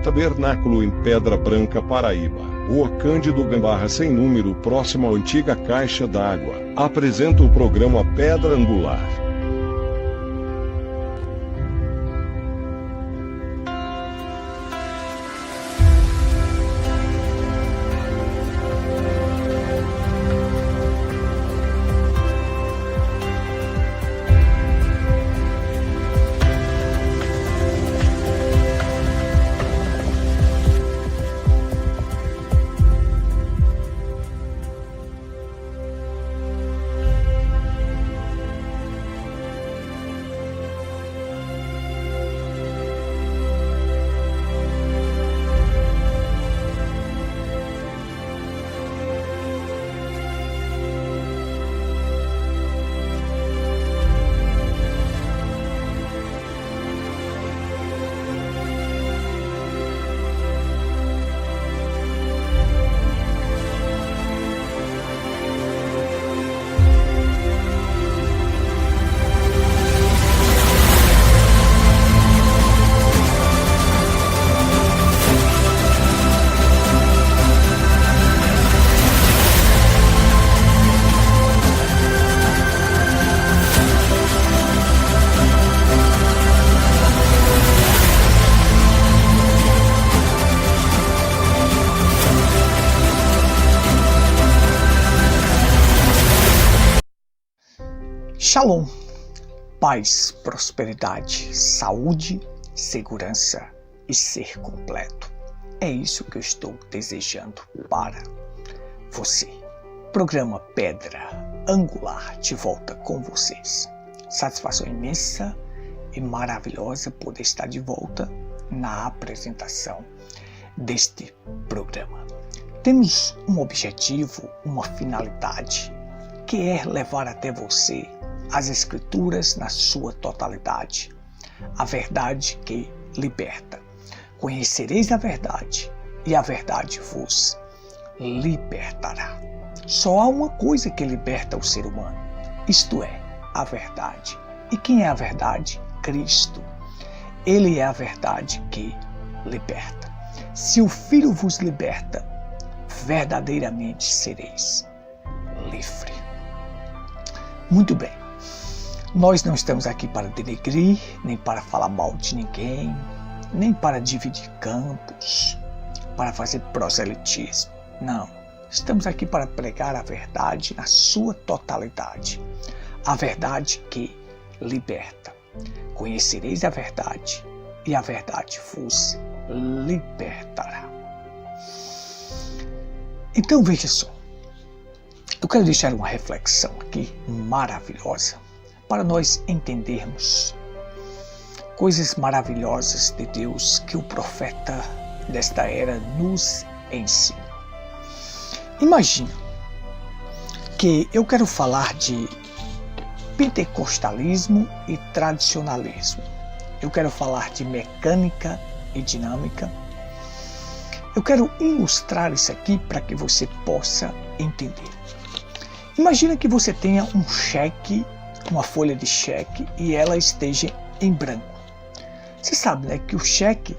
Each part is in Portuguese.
Tabernáculo em Pedra Branca, Paraíba. Rua Cândido Gambarra sem número, próximo à antiga caixa d'água. Apresenta o programa Pedra Angular. Shalom, paz, prosperidade, saúde, segurança e ser completo. É isso que eu estou desejando para você. Programa Pedra Angular de volta com vocês. Satisfação imensa e maravilhosa poder estar de volta na apresentação deste programa. Temos um objetivo, uma finalidade, que é levar até você as Escrituras na sua totalidade, a verdade que liberta. Conhecereis a verdade, e a verdade vos libertará. Só há uma coisa que liberta o ser humano, isto é, a verdade. E quem é a verdade? Cristo. Ele é a verdade que liberta. Se o Filho vos liberta, verdadeiramente sereis livre. Muito bem. Nós não estamos aqui para denegrir, nem para falar mal de ninguém, nem para dividir campos, para fazer proselitismo. Não. Estamos aqui para pregar a verdade na sua totalidade. A verdade que liberta. Conhecereis a verdade, e a verdade vos libertará. Então veja só. Eu quero deixar uma reflexão aqui maravilhosa para nós entendermos coisas maravilhosas de Deus que o profeta desta era nos ensina. Imagina que eu quero falar de pentecostalismo e tradicionalismo. Eu quero falar de mecânica e dinâmica. Eu quero ilustrar isso aqui para que você possa entender. Imagina que você tenha um cheque, uma folha de cheque, e ela esteja em branco. Você sabe, né, que o cheque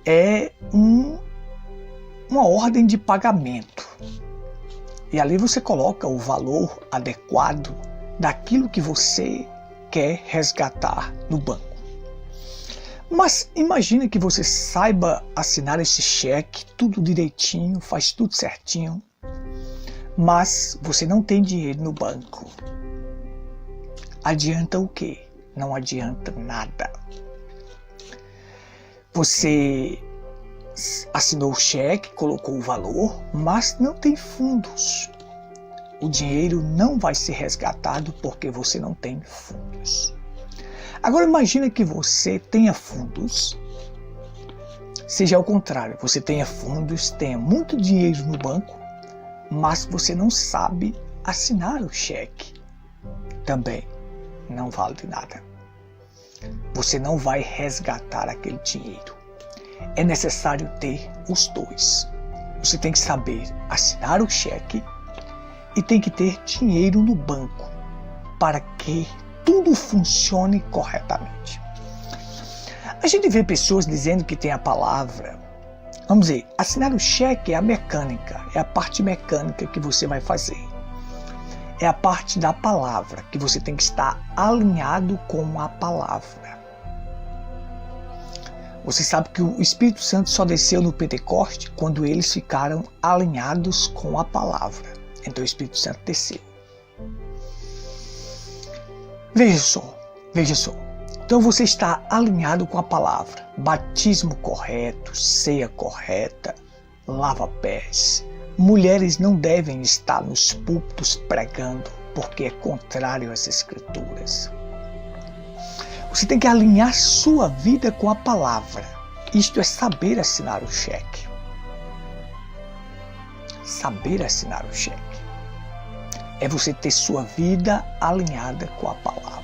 é uma ordem de pagamento. E ali você coloca o valor adequado daquilo que você quer resgatar no banco. Mas imagina que você saiba assinar esse cheque, tudo direitinho, faz tudo certinho, mas você não tem dinheiro no banco. Adianta o quê? Não adianta nada. Você assinou o cheque, colocou o valor, mas não tem fundos. O dinheiro não vai ser resgatado porque você não tem fundos. Agora imagina que você tenha fundos, seja ao contrário, você tenha fundos, tenha muito dinheiro no banco, mas você não sabe assinar o cheque. Também não vale de nada. Você não vai resgatar aquele dinheiro. É necessário ter os dois. Você tem que saber assinar o cheque e tem que ter dinheiro no banco para que tudo funcione corretamente. A gente vê pessoas dizendo que tem a palavra. Vamos dizer, assinar o cheque é a mecânica, é a parte mecânica que você vai fazer. É a parte da palavra, que você tem que estar alinhado com a palavra. Você sabe que o Espírito Santo só desceu no Pentecoste quando eles ficaram alinhados com a palavra. Então o Espírito Santo desceu. Veja só. Então você está alinhado com a palavra. Batismo correto, ceia correta, lava-pés. Mulheres não devem estar nos púlpitos pregando, porque é contrário às Escrituras. Você tem que alinhar sua vida com a palavra. Isto é saber assinar o cheque. Saber assinar o cheque. É você ter sua vida alinhada com a palavra.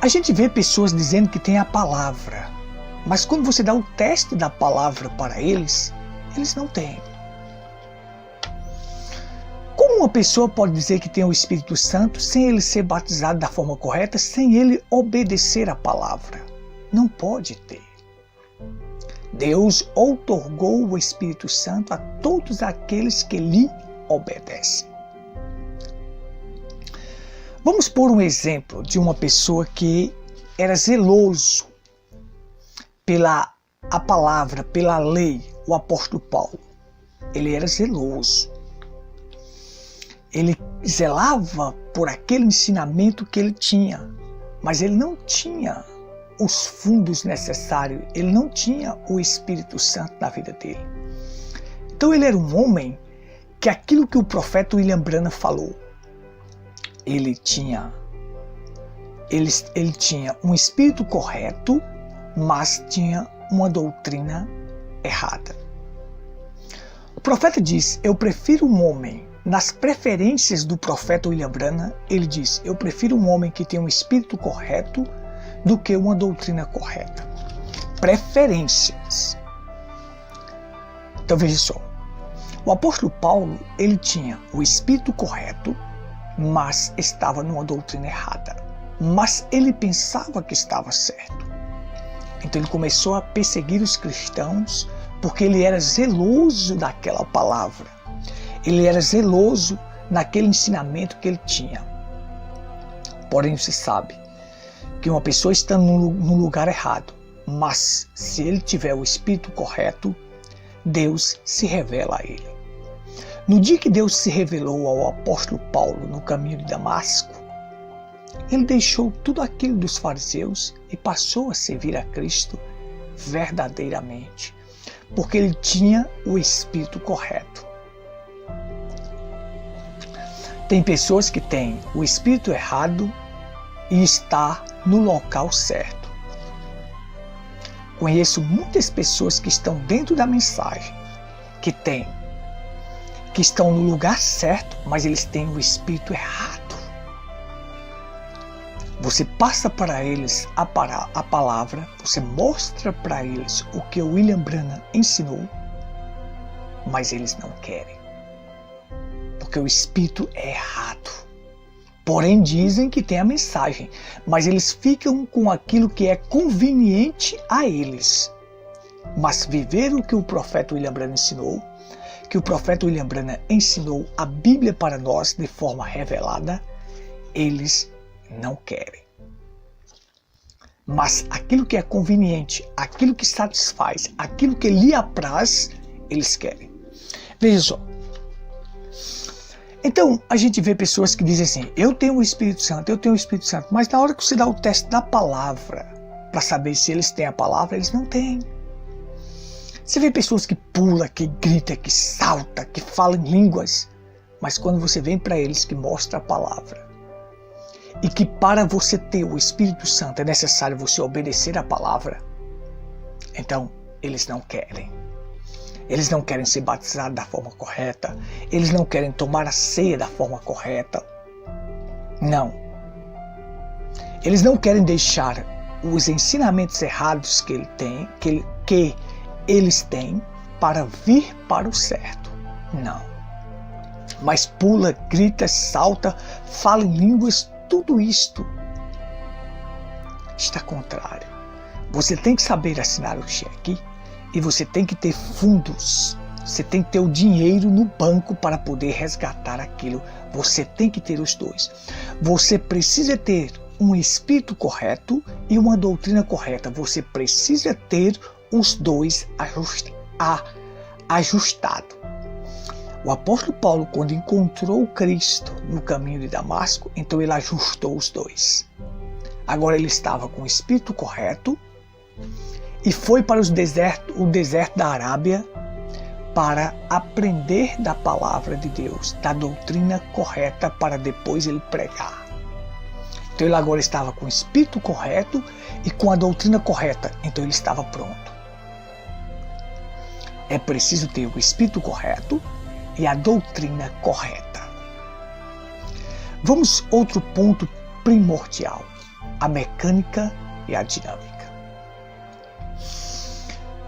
A gente vê pessoas dizendo que tem a palavra, mas quando você dá o teste da palavra para eles, eles não têm. Como uma pessoa pode dizer que tem o Espírito Santo sem ele ser batizado da forma correta, sem ele obedecer a palavra? Não pode ter. Deus outorgou o Espírito Santo a todos aqueles que lhe obedecem. Vamos pôr um exemplo de uma pessoa que era zeloso pela a palavra, pela lei, o apóstolo Paulo. Ele era zeloso. Ele zelava por aquele ensinamento que ele tinha, mas ele não tinha os fundos necessários, ele não tinha o Espírito Santo na vida dele. Então ele era um homem que aquilo que o profeta William Branham falou, ele tinha um espírito correto, mas tinha uma doutrina errada. O profeta diz, eu prefiro um homem, nas preferências do profeta William Branham, ele diz, eu prefiro um homem que tem um espírito correto do que uma doutrina correta. Preferências. Então veja só, o apóstolo Paulo, ele tinha o espírito correto, mas estava numa doutrina errada. Mas ele pensava que estava certo. Então ele começou a perseguir os cristãos porque ele era zeloso daquela palavra. Ele era zeloso naquele ensinamento que ele tinha. Porém, você sabe que uma pessoa está no lugar errado, mas se ele tiver o espírito correto, Deus se revela a ele. No dia que Deus se revelou ao apóstolo Paulo no caminho de Damasco, ele deixou tudo aquilo dos fariseus e passou a servir a Cristo verdadeiramente, porque ele tinha o espírito correto. Tem pessoas que têm o espírito errado e está no local certo. Conheço muitas pessoas que estão dentro da mensagem, que estão no lugar certo, mas eles têm o espírito errado. Você passa para eles a palavra, você mostra para eles o que o William Branham ensinou, mas eles não querem. Porque o espírito é errado. Porém dizem que tem a mensagem, mas eles ficam com aquilo que é conveniente a eles. Mas viver o que o profeta William Branham ensinou, que o profeta William Branham ensinou a Bíblia para nós de forma revelada, eles não querem. Mas aquilo que é conveniente, aquilo que satisfaz, aquilo que lhe apraz, eles querem. Veja só. Então, a gente vê pessoas que dizem assim, eu tenho o Espírito Santo, mas na hora que você dá o teste da palavra, para saber se eles têm a palavra, eles não têm. Você vê pessoas que pulam, que gritam, que saltam, que falam em línguas, mas quando você vem para eles que mostra a palavra, e que para você ter o Espírito Santo é necessário você obedecer a palavra, então eles não querem. Eles não querem ser batizados da forma correta, eles não querem tomar a ceia da forma correta. Não. Eles não querem deixar os ensinamentos errados que eles têm para vir para o certo. Não. Mas pula, grita, salta, fala em línguas, tudo isto está contrário. Você tem que saber assinar o cheque e você tem que ter fundos. Você tem que ter o dinheiro no banco para poder resgatar aquilo. Você tem que ter os dois. Você precisa ter um espírito correto e uma doutrina correta. Você precisa ter os dois ajustados. O apóstolo Paulo, quando encontrou Cristo no caminho de Damasco, então ele ajustou os dois. Agora ele estava com o espírito correto e foi para o deserto da Arábia para aprender da palavra de Deus, da doutrina correta, para depois ele pregar. Então ele agora estava com o espírito correto e com a doutrina correta, então ele estava pronto. É preciso ter o espírito correto e a doutrina correta. Vamos outro ponto primordial, a mecânica e a dinâmica.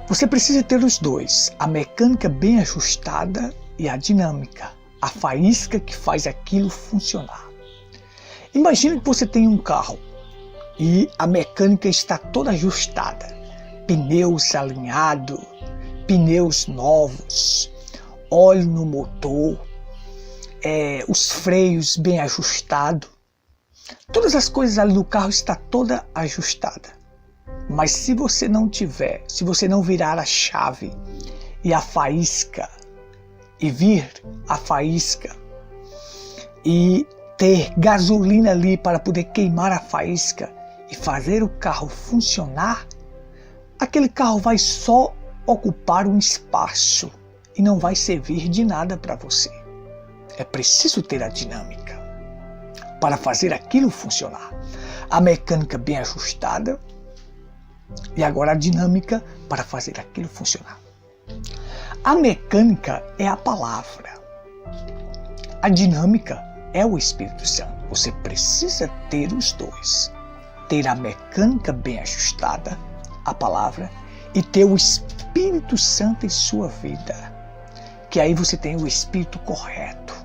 Você precisa ter os dois, a mecânica bem ajustada e a dinâmica, a faísca que faz aquilo funcionar. Imagine que você tem um carro e a mecânica está toda ajustada, pneus alinhados, pneus novos, óleo no motor, os freios bem ajustados. Todas as coisas ali do carro está toda ajustada. Mas se você não virar a chave e a faísca, e vir a faísca, e ter gasolina ali para poder queimar a faísca e fazer o carro funcionar, aquele carro vai só ocupar um espaço e não vai servir de nada para você. É preciso ter a dinâmica para fazer aquilo funcionar. A mecânica bem ajustada e agora a dinâmica para fazer aquilo funcionar. A mecânica é a palavra. A dinâmica é o Espírito Santo. Você precisa ter os dois. Ter a mecânica bem ajustada, a palavra, e ter o Espírito Santo em sua vida. Que aí você tem o espírito correto.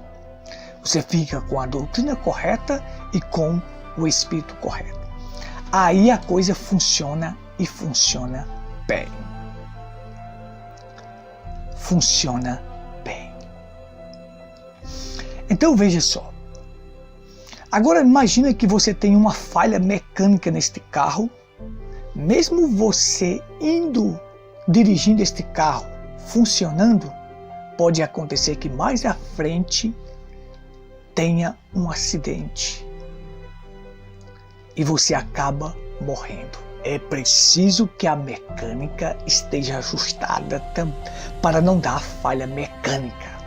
Você fica com a doutrina correta e com o espírito correto. Aí a coisa funciona e funciona bem. Funciona bem. Então veja só. Agora imagina que você tem uma falha mecânica neste carro. Mesmo você dirigindo este carro, funcionando, pode acontecer que mais à frente tenha um acidente e você acaba morrendo. É preciso que a mecânica esteja ajustada para não dar falha mecânica.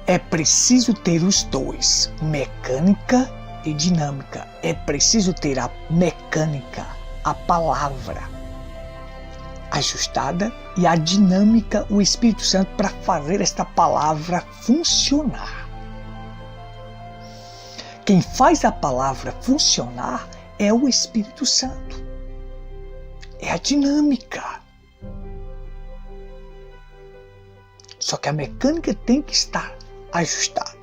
É preciso ter os dois, mecânica e dinâmica. É preciso ter a mecânica, a palavra ajustada e a dinâmica, o Espírito Santo, para fazer esta palavra funcionar. Quem faz a palavra funcionar é o Espírito Santo. É a dinâmica. Só que a mecânica tem que estar ajustada.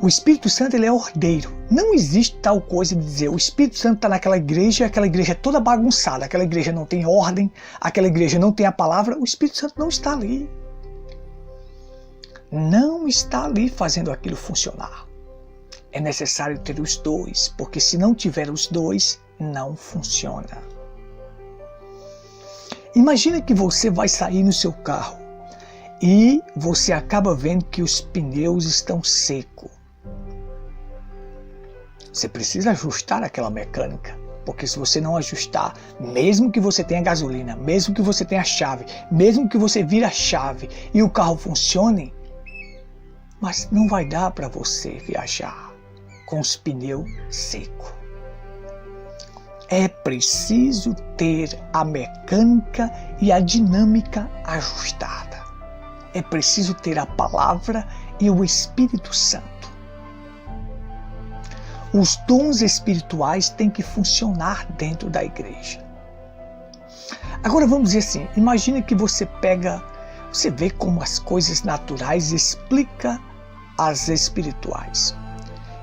O Espírito Santo, ele é ordeiro. Não existe tal coisa de dizer o Espírito Santo está naquela igreja, aquela igreja é toda bagunçada, aquela igreja não tem ordem, aquela igreja não tem a palavra. O Espírito Santo não está ali. Não está ali fazendo aquilo funcionar. É necessário ter os dois, porque se não tiver os dois, não funciona. Imagina que você vai sair no seu carro e você acaba vendo que os pneus estão secos. Você precisa ajustar aquela mecânica, porque se você não ajustar, mesmo que você tenha gasolina, mesmo que você tenha chave, mesmo que você vire a chave e o carro funcione, mas não vai dar para você viajar com os pneus secos. É preciso ter a mecânica e a dinâmica ajustada. É preciso ter a palavra e o Espírito Santo. Os dons espirituais têm que funcionar dentro da igreja. Agora vamos dizer assim, imagine que você vê como as coisas naturais explica as espirituais.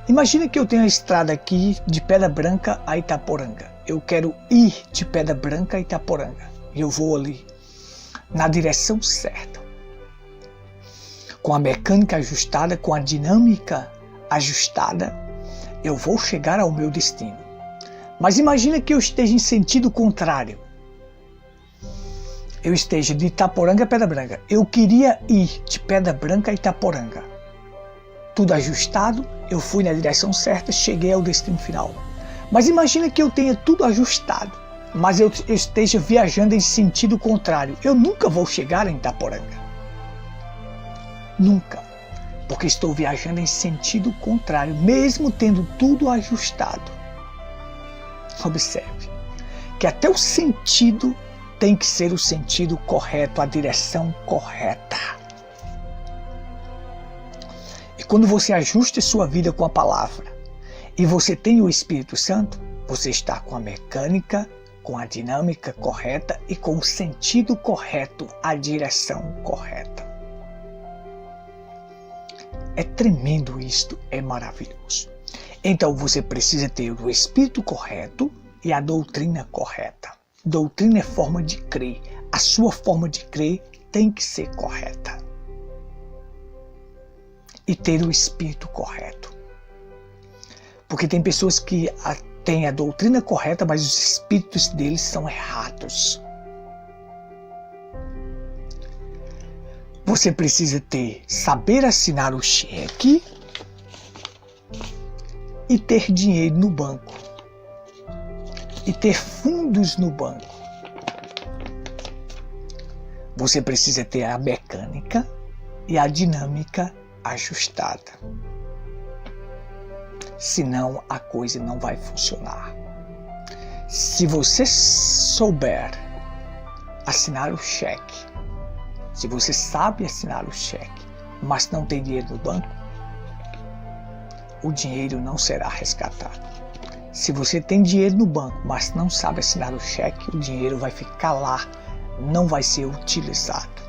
Imagina que eu tenho a estrada aqui de Pedra Branca a Itaporanga. Eu quero ir de Pedra Branca a Itaporanga. E eu vou ali, na direção certa. Com a mecânica ajustada, com a dinâmica ajustada, eu vou chegar ao meu destino. Mas imagina que eu esteja em sentido contrário. Eu esteja de Itaporanga a Pedra Branca. Eu queria ir de Pedra Branca a Itaporanga. Tudo ajustado, eu fui na direção certa, cheguei ao destino final. Mas imagina que eu tenha tudo ajustado, mas eu esteja viajando em sentido contrário. Eu nunca vou chegar em Itaporanga. Nunca. Porque estou viajando em sentido contrário, mesmo tendo tudo ajustado. Observe que até o sentido tem que ser o sentido correto, a direção correta. E quando você ajusta sua vida com a palavra e você tem o Espírito Santo, você está com a mecânica, com a dinâmica correta e com o sentido correto, a direção correta. É tremendo isto, é maravilhoso. Então você precisa ter o Espírito correto e a doutrina correta. Doutrina é forma de crer. A sua forma de crer tem que ser correta. E ter o Espírito correto. Porque tem pessoas que têm a doutrina correta, mas os espíritos deles são errados. Você precisa saber assinar o cheque e ter dinheiro no banco. E ter fundos no banco. Você precisa ter a mecânica e a dinâmica ajustada. Senão a coisa não vai funcionar. Se você souber assinar o cheque, se você sabe assinar o cheque, mas não tem dinheiro no banco, o dinheiro não será resgatado. Se você tem dinheiro no banco, mas não sabe assinar o cheque, o dinheiro vai ficar lá, não vai ser utilizado.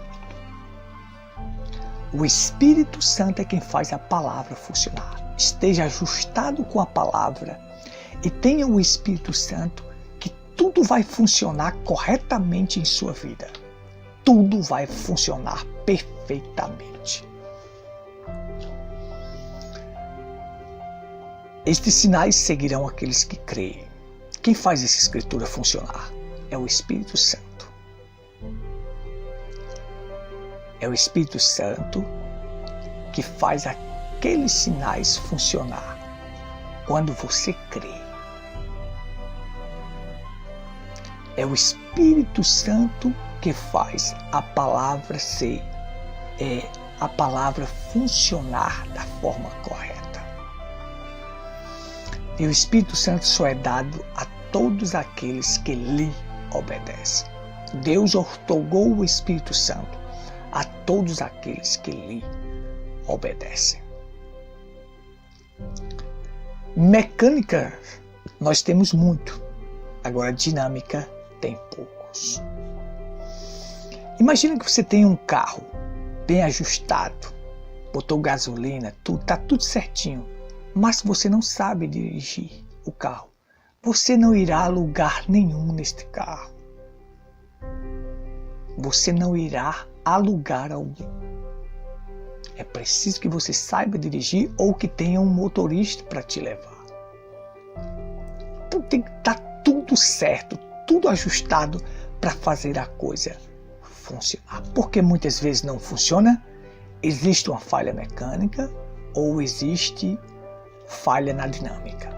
O Espírito Santo é quem faz a palavra funcionar. Esteja ajustado com a palavra e tenha o Espírito Santo que tudo vai funcionar corretamente em sua vida. Tudo vai funcionar perfeitamente. Estes sinais seguirão aqueles que creem. Quem faz essa escritura funcionar é o Espírito Santo. É o Espírito Santo que faz aqueles sinais funcionar quando você crê. É o Espírito Santo que faz a palavra a palavra funcionar da forma correta. E o Espírito Santo só é dado a todos aqueles que lhe obedecem. Deus outorgou o Espírito Santo a todos aqueles que lhe obedecem. Mecânica nós temos muito, agora dinâmica tem poucos. Imagina que você tem um carro bem ajustado, botou gasolina, tá tudo certinho, mas você não sabe dirigir o carro. Você não irá a lugar nenhum neste carro. Você não irá a lugar algum. É preciso que você saiba dirigir ou que tenha um motorista para te levar. Então tem que estar tudo certo, tudo ajustado para fazer a coisa funcionar. Porque muitas vezes não funciona, existe uma falha mecânica ou existe falha na dinâmica.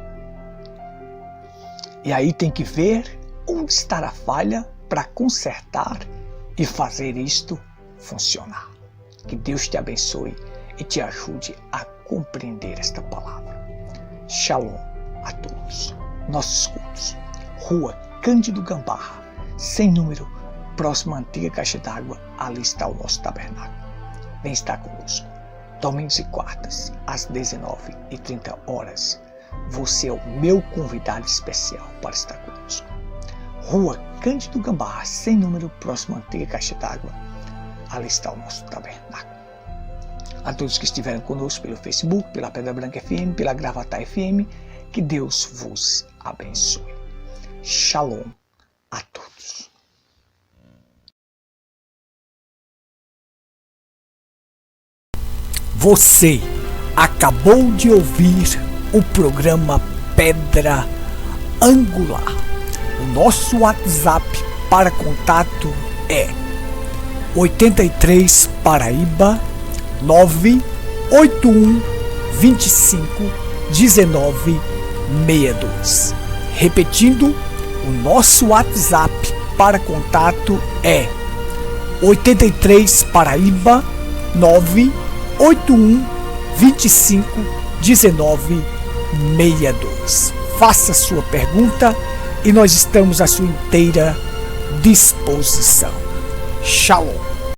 E aí tem que ver onde está a falha para consertar e fazer isto funcionar. Que Deus te abençoe e te ajude a compreender esta palavra. Shalom a todos. Nossos cultos. Rua Cândido Gambarra, sem número, próximo à antiga caixa d'água, ali está o nosso tabernáculo. Vem estar conosco. Domingos e quartas, às 19h30. Você é o meu convidado especial para estar conosco. Rua Cândido Gambarra, sem número, próximo à antiga caixa d'água, ali está o nosso tabernáculo. A todos que estiveram conosco pelo Facebook, pela Pedra Branca FM, pela Gravatar FM, que Deus vos abençoe. Shalom a todos. Você acabou de ouvir o programa Pedra Angular. O nosso WhatsApp para contato é 83 Paraíba 981 25 19 62. Repetindo, o nosso WhatsApp para contato é 83 Paraíba 981 25 19 62. Faça sua pergunta e nós estamos à sua inteira disposição. Shalom.